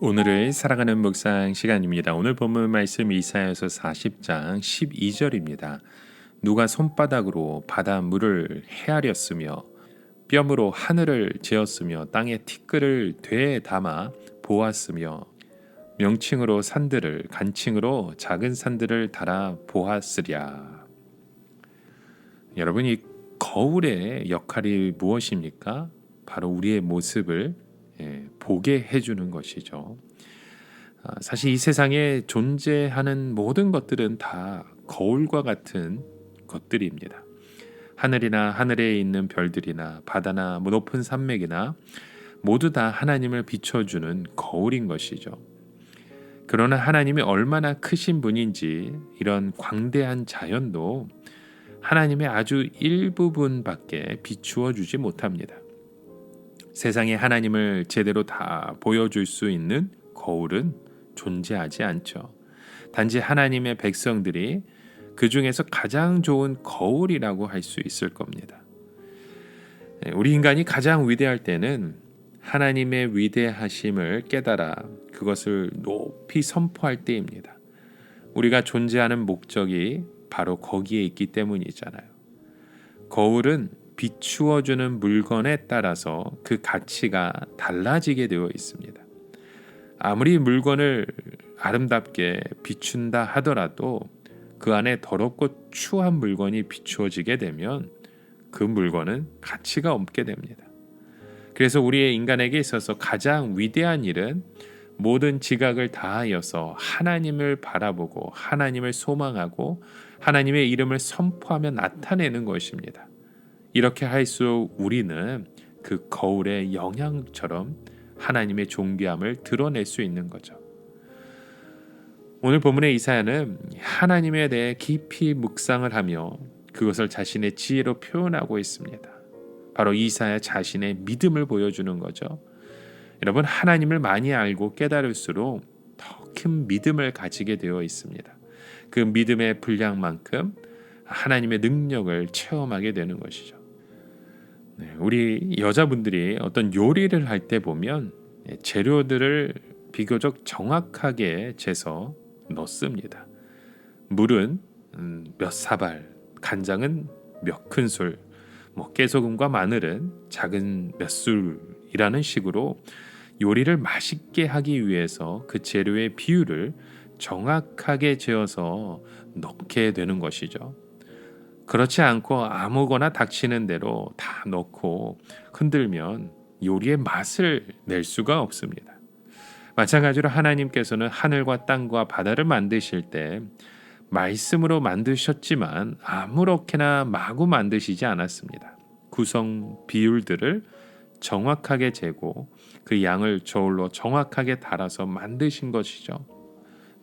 오늘의 살아가는 묵상 시간입니다. 오늘 본문 말씀 이사야서 40장 12절입니다. 누가 손바닥으로 바닷물을 헤아렸으며 뼘으로 하늘을 재었으며 땅의 티끌을 되에 담아 보았으며 명칭으로 산들을 간칭으로 작은 산들을 달아 보았으랴. 여러분, 이 거울의 역할이 무엇입니까? 바로 우리의 모습을 보게 해주는 것이죠. 사실 이 세상에 존재하는 모든 것들은 다 거울과 같은 것들입니다. 하늘이나 하늘에 있는 별들이나 바다나 높은 산맥이나 모두 다 하나님을 비춰주는 거울인 것이죠. 그러나 하나님이 얼마나 크신 분인지 이런 광대한 자연도 하나님의 아주 일부분밖에 비추어 주지 못합니다. 세상에 하나님을 제대로 다 보여줄 수 있는 거울은 존재하지 않죠. 단지 하나님의 백성들이 그 중에서 가장 좋은 거울이라고 할 수 있을 겁니다. 우리 인간이 가장 위대할 때는 하나님의 위대하심을 깨달아 그것을 높이 선포할 때입니다. 우리가 존재하는 목적이 바로 거기에 있기 때문이잖아요. 거울은 비추어주는 물건에 따라서 그 가치가 달라지게 되어 있습니다. 아무리 물건을 아름답게 비춘다 하더라도 그 안에 더럽고 추한 물건이 비추어지게 되면 그 물건은 가치가 없게 됩니다. 그래서 우리의 인간에게 있어서 가장 위대한 일은 모든 지각을 다하여서 하나님을 바라보고 하나님을 소망하고 하나님의 이름을 선포하며 나타내는 것입니다. 이렇게 할수록 우리는 그 거울의 영향처럼 하나님의 존귀함을 드러낼 수 있는 거죠. 오늘 본문의 이사야는 하나님에 대해 깊이 묵상을 하며 그것을 자신의 지혜로 표현하고 있습니다. 바로 이사야 자신의 믿음을 보여주는 거죠. 여러분, 하나님을 많이 알고 깨달을수록 더 큰 믿음을 가지게 되어 있습니다. 그 믿음의 분량만큼 하나님의 능력을 체험하게 되는 것이죠. 우리 여자분들이 어떤 요리를 할 때 보면 재료들을 비교적 정확하게 재서 넣습니다. 물은 몇 사발, 간장은 몇 큰술, 깨소금과 마늘은 작은 몇 술이라는 식으로 요리를 맛있게 하기 위해서 그 재료의 비율을 정확하게 재어서 넣게 되는 것이죠. 그렇지 않고 아무거나 닥치는 대로 다 넣고 흔들면 요리의 맛을 낼 수가 없습니다. 마찬가지로 하나님께서는 하늘과 땅과 바다를 만드실 때 말씀으로 만드셨지만 아무렇게나 마구 만드시지 않았습니다. 구성 비율들을 정확하게 재고 그 양을 저울로 정확하게 달아서 만드신 것이죠.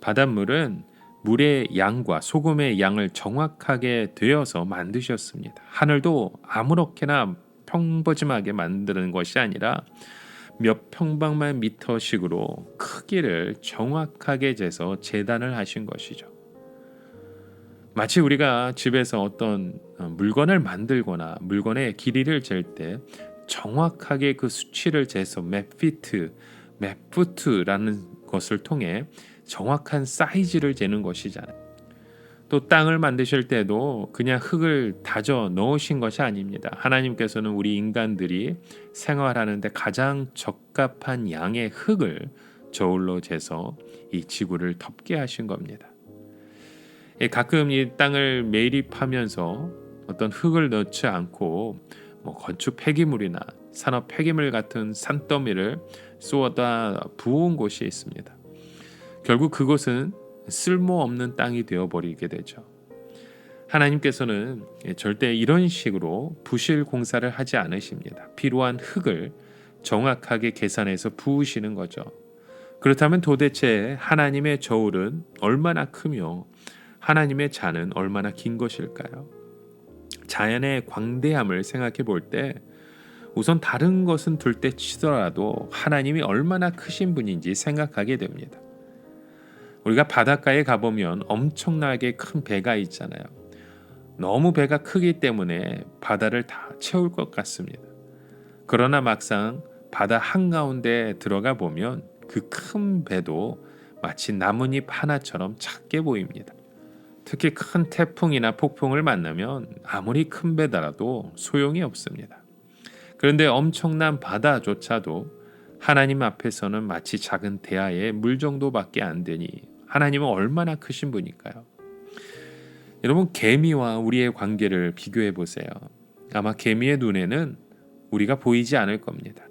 바닷물은 물의 양과 소금의 양을 정확하게 되어서 만드셨습니다. 하늘도 아무렇게나 평범하게 만드는 것이 아니라 몇 평방만 미터씩으로 크기를 정확하게 재서 재단을 하신 것이죠. 마치 우리가 집에서 어떤 물건을 만들거나 물건의 길이를 잴 때 정확하게 그 수치를 재서 몇 피트, 몇 푸트라는 것을 통해 정확한 사이즈를 재는 것이잖아요. 또 땅을 만드실 때도 그냥 흙을 다져 넣으신 것이 아닙니다. 하나님께서는 우리 인간들이 생활하는데 가장 적합한 양의 흙을 저울로 재서 이 지구를 덮게 하신 겁니다. 가끔 이 땅을 매립하면서 어떤 흙을 넣지 않고 건축 폐기물이나 산업 폐기물 같은 산더미를 쏟아 부은 곳이 있습니다. 결국 그곳은 쓸모없는 땅이 되어버리게 되죠. 하나님께서는 절대 이런 식으로 부실 공사를 하지 않으십니다. 필요한 흙을 정확하게 계산해서 부으시는 거죠. 그렇다면 도대체 하나님의 저울은 얼마나 크며 하나님의 잔은 얼마나 긴 것일까요? 자연의 광대함을 생각해 볼 때 우선 다른 것은 둘째 치더라도 하나님이 얼마나 크신 분인지 생각하게 됩니다. 우리가 바닷가에 가보면 엄청나게 큰 배가 있잖아요. 너무 배가 크기 때문에 바다를 다 채울 것 같습니다. 그러나 막상 바다 한가운데 들어가 보면 그 그 큰 배도 마치 나뭇잎 하나처럼 작게 보입니다. 특히 큰 태풍이나 폭풍을 만나면 아무리 큰 배더라도 소용이 없습니다. 그런데 엄청난 바다조차도 하나님 앞에서는 마치 작은 대야의 물 정도밖에 안 되니 하나님은 얼마나 크신 분일까요? 여러분, 개미와 우리의 관계를 비교해 보세요. 아마 개미의 눈에는 우리가 보이지 않을 겁니다.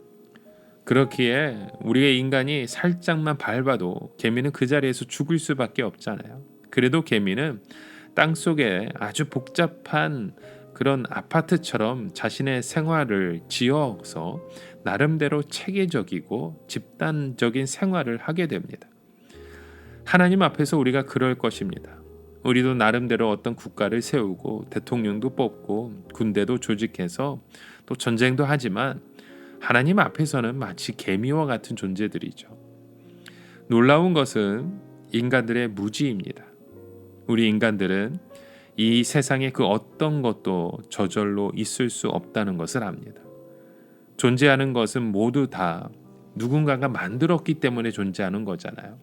그렇기에 우리의 인간이 살짝만 밟아도 개미는 그 자리에서 죽을 수밖에 없잖아요. 그래도 개미는 땅속에 아주 복잡한 그런 아파트처럼 자신의 생활을 지어서 나름대로 체계적이고 집단적인 생활을 하게 됩니다. 하나님 앞에서 우리가 그럴 것입니다. 우리도 나름대로 어떤 국가를 세우고 대통령도 뽑고 군대도 조직해서 또 전쟁도 하지만 하나님 앞에서는 마치 개미와 같은 존재들이죠. 놀라운 것은 인간들의 무지입니다. 우리 인간들은 이 세상에 그 어떤 것도 저절로 있을 수 없다는 것을 압니다. 존재하는 것은 모두 다 누군가가 만들었기 때문에 존재하는 거잖아요.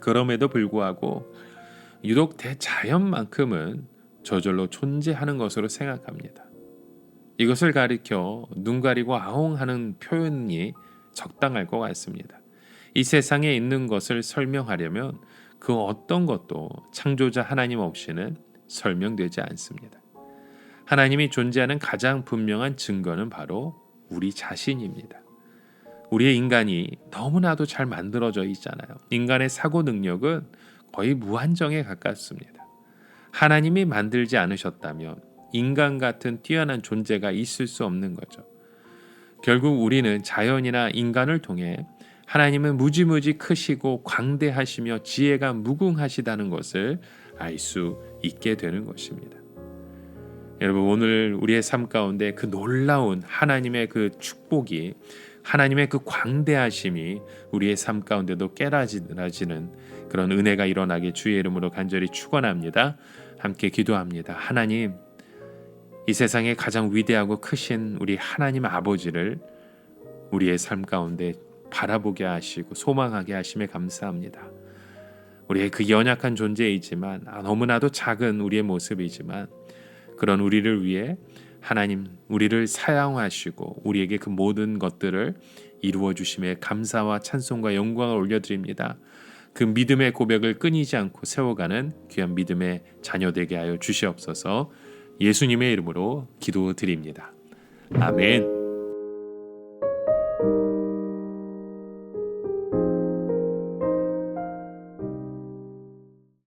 그럼에도 불구하고 유독 대자연만큼은 저절로 존재하는 것으로 생각합니다. 이것을 가리켜 눈 가리고 아웅하는 표현이 적당할 것 같습니다. 이 세상에 있는 것을 설명하려면 그 어떤 것도 창조자 하나님 없이는 설명되지 않습니다. 하나님이 존재하는 가장 분명한 증거는 바로 우리 자신입니다. 우리의 인간이 너무나도 잘 만들어져 있잖아요. 인간의 사고 능력은 거의 무한정에 가깝습니다. 하나님이 만들지 않으셨다면 인간 같은 뛰어난 존재가 있을 수 없는 거죠. 결국 우리는 자연이나 인간을 통해 하나님은 무지무지 크시고 광대하시며 지혜가 무궁하시다는 것을 알 수 있게 되는 것입니다. 여러분, 오늘 우리의 삶 가운데 그 놀라운 하나님의 그 축복이, 하나님의 그 광대하심이 우리의 삶 가운데도 깨달아지는 그런 은혜가 일어나게 주의 이름으로 간절히 축원합니다. 함께 기도합니다. 하나님, 이 세상에 가장 위대하고 크신 우리 하나님 아버지를 우리의 삶 가운데 바라보게 하시고 소망하게 하심에 감사합니다. 우리의 그 연약한 존재이지만 너무나도 작은 우리의 모습이지만 그런 우리를 위해 하나님 우리를 사용하시고 우리에게 그 모든 것들을 이루어 주심에 감사와 찬송과 영광을 올려드립니다. 그 믿음의 고백을 끊이지 않고 세워가는 귀한 믿음의 자녀 되게 하여 주시옵소서. 예수님의 이름으로 기도드립니다. 아멘.